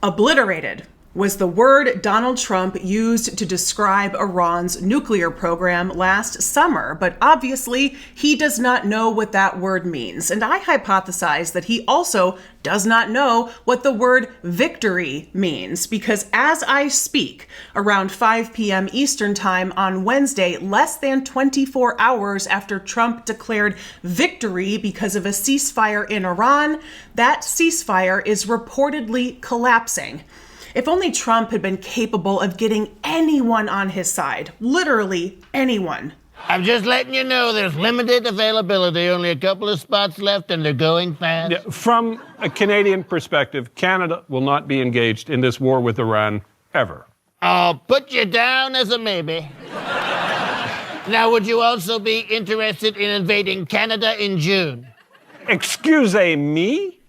Obliterated was the word Donald Trump used to describe Iran's nuclear program last summer, but obviously he does not know what that word means. And I hypothesize that he also does not know what the word victory means, because as I speak, around 5 p.m. Eastern Time on Wednesday, less than 24 hours after Trump declared victory because of a ceasefire in Iran, that ceasefire is reportedly collapsing. If only Trump had been capable of getting anyone on his side, literally anyone. I'm just letting you know there's limited availability, only a couple of spots left, and they're going fast. Yeah, from a Canadian perspective, Canada will not be engaged in this war with Iran ever. I'll put you down as a maybe. Now, would you also be interested in invading Canada in June? Excuse me?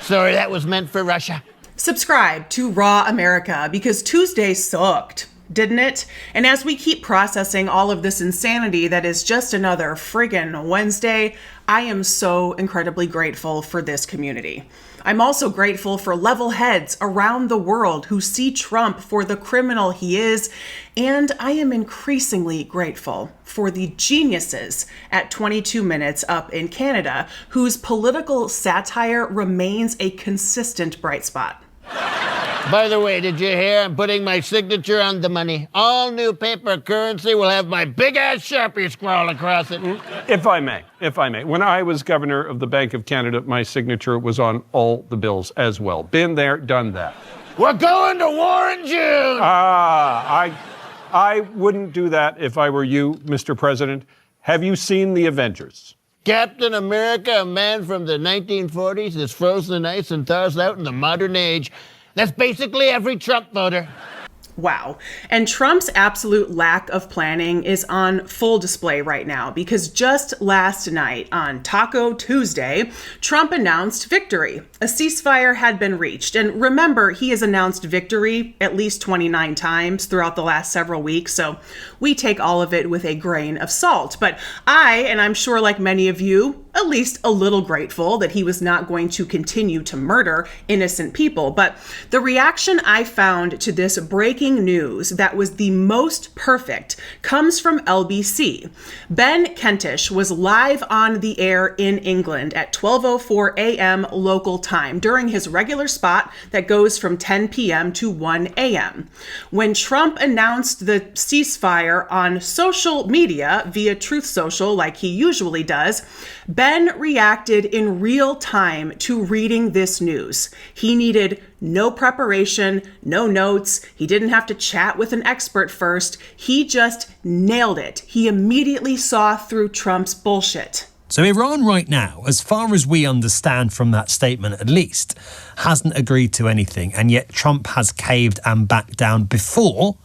Sorry, that was meant for Russia. Subscribe to Raw America, because Tuesday sucked, didn't it? And as we keep processing all of this insanity that is just another friggin' Wednesday, I am so incredibly grateful for this community. I'm also grateful for level heads around the world who see Trump for the criminal he is, and I am increasingly grateful for the geniuses at 22 Minutes up in Canada, whose political satire remains a consistent bright spot. By the way, did you hear? I'm putting my signature on the money. All new paper currency will have my big-ass Sharpie scrawl across it. If I may. When I was governor of the Bank of Canada, my signature was on all the bills as well. Been there, done that. We're going to war in June! I wouldn't do that if I were you, Mr. President. Have you seen The Avengers? Captain America, a man from the 1940s, is frozen in ice and thaws out in the modern age. That's basically every Trump voter. Wow. And Trump's absolute lack of planning is on full display right now, because just last night on Taco Tuesday, Trump announced victory. A ceasefire had been reached. And remember, he has announced victory at least 29 times throughout the last several weeks, so we take all of it with a grain of salt. But and I'm sure like many of you, at least a little grateful that he was not going to continue to murder innocent people. But the reaction I found to this breaking news that was the most perfect comes from LBC. Ben Kentish was live on the air in England at 12:04 a.m. local time during his regular spot that goes from 10 p.m. to 1 a.m. When Trump announced the ceasefire on social media via Truth Social, like he usually does, Ben reacted in real time to reading this news. He needed no preparation, no notes. He didn't have to chat with an expert first. He just nailed it. He immediately saw through Trump's bullshit. So Iran right now, as far as we understand from that statement at least, hasn't agreed to anything. And yet Trump has caved and backed down before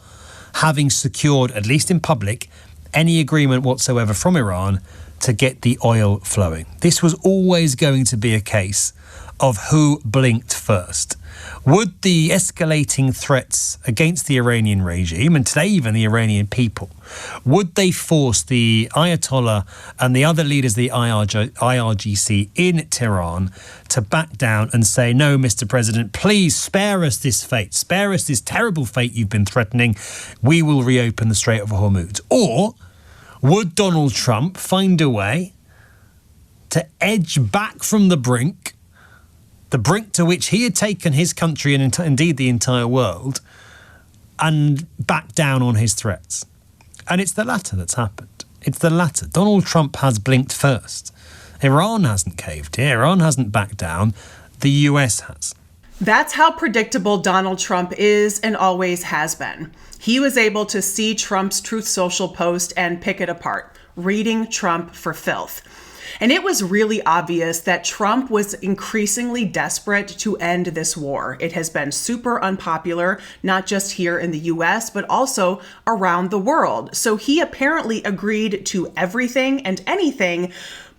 having secured, at least in public, any agreement whatsoever from Iran to get the oil flowing. This was always going to be a case of who blinked first. Would the escalating threats against the Iranian regime, and today even the Iranian people, would they force the Ayatollah and the other leaders of the IRGC in Tehran to back down and say, no, Mr. President, please spare us this fate, spare us this terrible fate you've been threatening, we will reopen the Strait of Hormuz? Or would Donald Trump find a way to edge back from the brink to which he had taken his country and indeed the entire world, and back down on his threats? And it's the latter that's happened. It's the latter. Donald Trump has blinked first. Iran hasn't caved here. Iran hasn't backed down. The US has. That's how predictable Donald Trump is and always has been. He was able to see Trump's Truth Social post and pick it apart, reading Trump for filth. And it was really obvious that Trump was increasingly desperate to end this war. It has been super unpopular, not just here in the US, but also around the world. So he apparently agreed to everything and anything,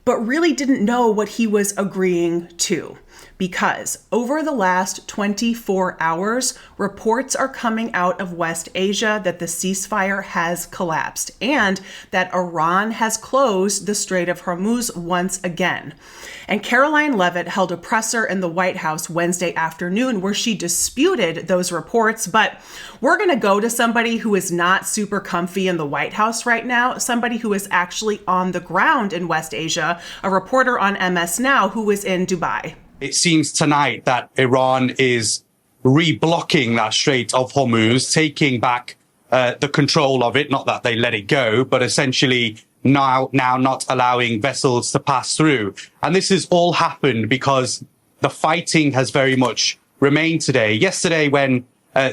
but really didn't know what he was agreeing to. because over the last 24 hours, reports are coming out of West Asia that the ceasefire has collapsed and that Iran has closed the Strait of Hormuz once again. And Caroline Leavitt held a presser in the White House Wednesday afternoon where she disputed those reports. But we're going to go to somebody who is not super comfy in the White House right now, somebody who is actually on the ground in West Asia, a reporter on MS Now who is in Dubai. It seems tonight that Iran is reblocking that Strait of Hormuz, taking back the control of it, not that they let it go, but essentially now not allowing vessels to pass through. And this has all happened because the fighting has very much remained today. Yesterday, when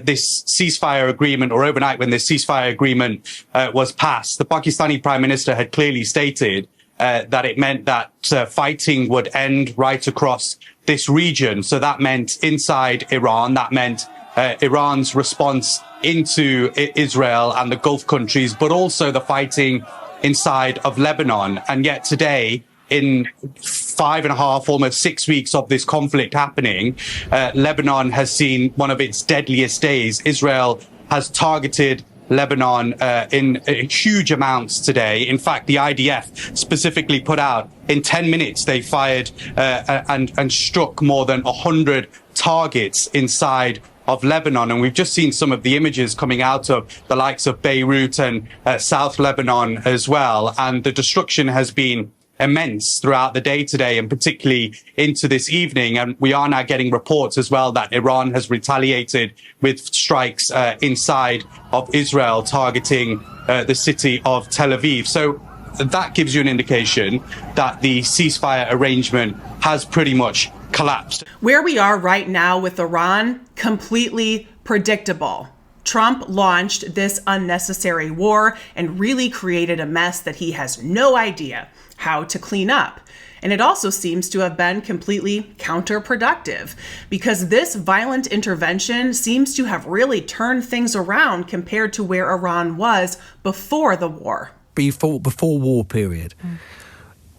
this ceasefire agreement, or overnight when this ceasefire agreement was passed, the Pakistani Prime Minister had clearly stated that it meant that fighting would end right across this region. So that meant inside Iran, that meant Iran's response into Israel and the Gulf countries, but also the fighting inside of Lebanon. And yet today, in 5.5, almost 6 weeks of this conflict happening, Lebanon has seen one of its deadliest days. Israel has targeted Lebanon in huge amounts today. In fact, the IDF specifically put out in 10 minutes, they fired and struck more than 100 targets inside of Lebanon. And we've just seen some of the images coming out of the likes of Beirut and South Lebanon as well. And the destruction has been immense throughout the day today, and particularly into this evening. And we are now getting reports as well that Iran has retaliated with strikes inside of Israel, targeting the city of Tel Aviv. So that gives you an indication that the ceasefire arrangement has pretty much collapsed. Where we are right now with Iran, completely predictable. Trump launched this unnecessary war and really created a mess that he has no idea how to clean up. And it also seems to have been completely counterproductive because this violent intervention seems to have really turned things around compared to where Iran was before the war. Before war period.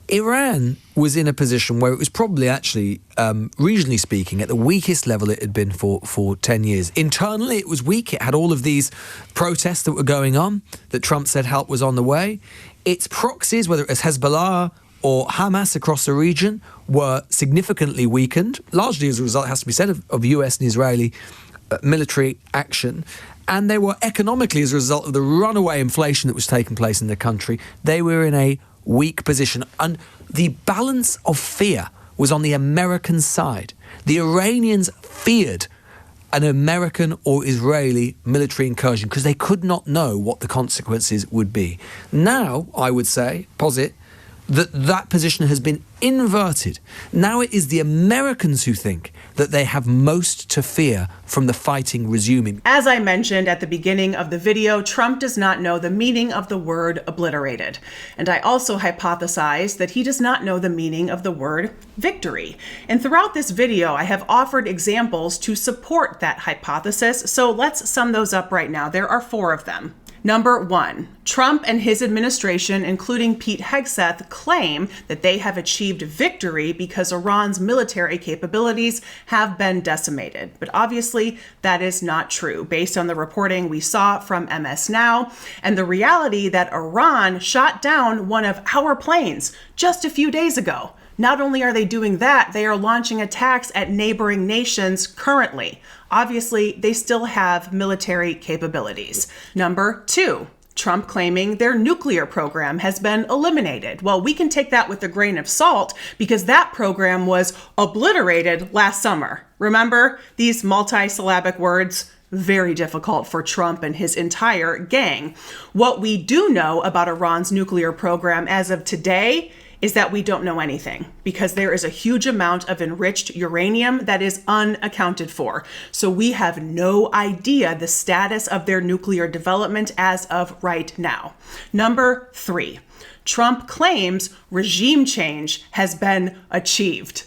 Iran was in a position where it was probably actually, regionally speaking, at the weakest level it had been for 10 years. Internally, it was weak. It had all of these protests that were going on that Trump said help was on the way. Its proxies, whether it was Hezbollah or Hamas across the region, were significantly weakened, largely as a result, it has to be said, of US and Israeli military action. And they were economically, as a result of the runaway inflation that was taking place in the country, they were in a weak position. And the balance of fear was on the American side. The Iranians feared an American or Israeli military incursion because they could not know what the consequences would be. Now, I would say, posit, that position has been inverted. Now it is the Americans who think that they have most to fear from the fighting resuming. As I mentioned at the beginning of the video, Trump does not know the meaning of the word obliterated. And I also hypothesized that he does not know the meaning of the word victory. And throughout this video, I have offered examples to support that hypothesis. So let's sum those up right now. There are 4 of them. Number 1, Trump and his administration, including Pete Hegseth, claim that they have achieved victory because Iran's military capabilities have been decimated. But obviously, that is not true, based on the reporting we saw from MS Now and the reality that Iran shot down one of our planes just a few days ago. Not only are they doing that, they are launching attacks at neighboring nations currently. Obviously, they still have military capabilities. Number 2, Trump claiming their nuclear program has been eliminated. Well, we can take that with a grain of salt because that program was obliterated last summer. Remember these multi-syllabic words? Very difficult for Trump and his entire gang. What we do know about Iran's nuclear program as of today is that we don't know anything because there is a huge amount of enriched uranium that is unaccounted for. So we have no idea the status of their nuclear development as of right now. Number 3, Trump claims regime change has been achieved.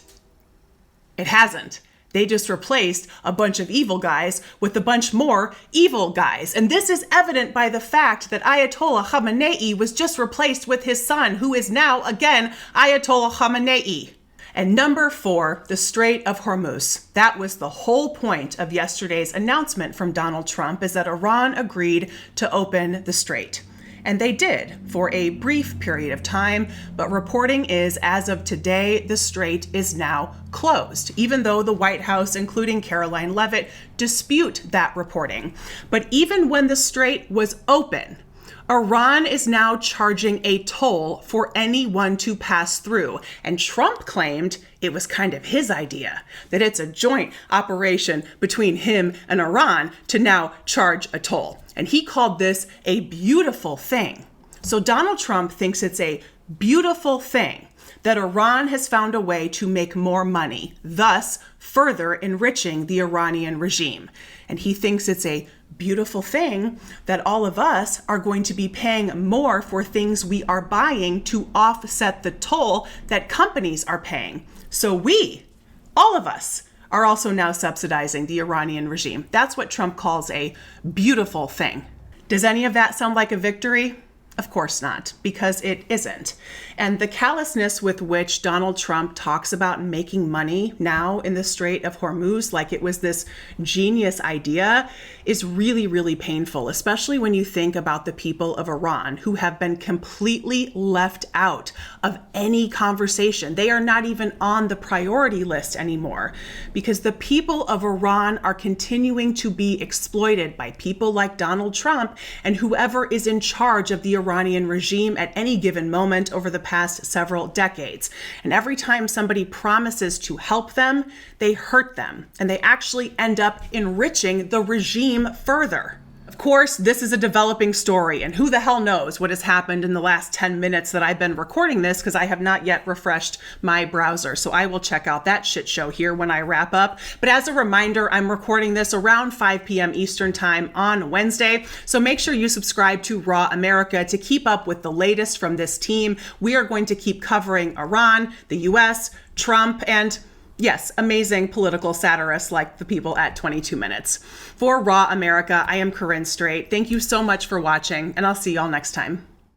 It hasn't. They just replaced a bunch of evil guys with a bunch more evil guys. And this is evident by the fact that Ayatollah Khamenei was just replaced with his son, who is now, again, Ayatollah Khamenei. And number 4, the Strait of Hormuz. That was the whole point of yesterday's announcement from Donald Trump, is that Iran agreed to open the strait. And they did for a brief period of time, but reporting is, as of today, the strait is now closed, even though the White House, including Caroline Leavitt, dispute that reporting. But even when the strait was open, Iran is now charging a toll for anyone to pass through. And Trump claimed it was kind of his idea, that it's a joint operation between him and Iran to now charge a toll. And he called this a beautiful thing. So Donald Trump thinks it's a beautiful thing that Iran has found a way to make more money, thus further enriching the Iranian regime. And he thinks it's a beautiful thing that all of us are going to be paying more for things we are buying to offset the toll that companies are paying. So we, all of us, are also now subsidizing the Iranian regime. That's what Trump calls a beautiful thing. Does any of that sound like a victory? Of course not, because it isn't. And the callousness with which Donald Trump talks about making money now in the Strait of Hormuz, like it was this genius idea, is really, really painful, especially when you think about the people of Iran who have been completely left out of any conversation. They are not even on the priority list anymore, because the people of Iran are continuing to be exploited by people like Donald Trump and whoever is in charge of the Iranian regime at any given moment over the past several decades. And every time somebody promises to help them, they hurt them, and they actually end up enriching the regime further. Of course, this is a developing story, and who the hell knows what has happened in the last 10 minutes that I've been recording this, because I have not yet refreshed my browser. So I will check out that shit show here when I wrap up. But as a reminder, I'm recording this around 5 p.m. Eastern time on Wednesday. So make sure you subscribe to Raw America to keep up with the latest from this team. We are going to keep covering Iran, the US, Trump, and yes, amazing political satirists like the people at 22 Minutes. For Raw America, I am Corinne Straight. Thank you so much for watching, and I'll see y'all next time.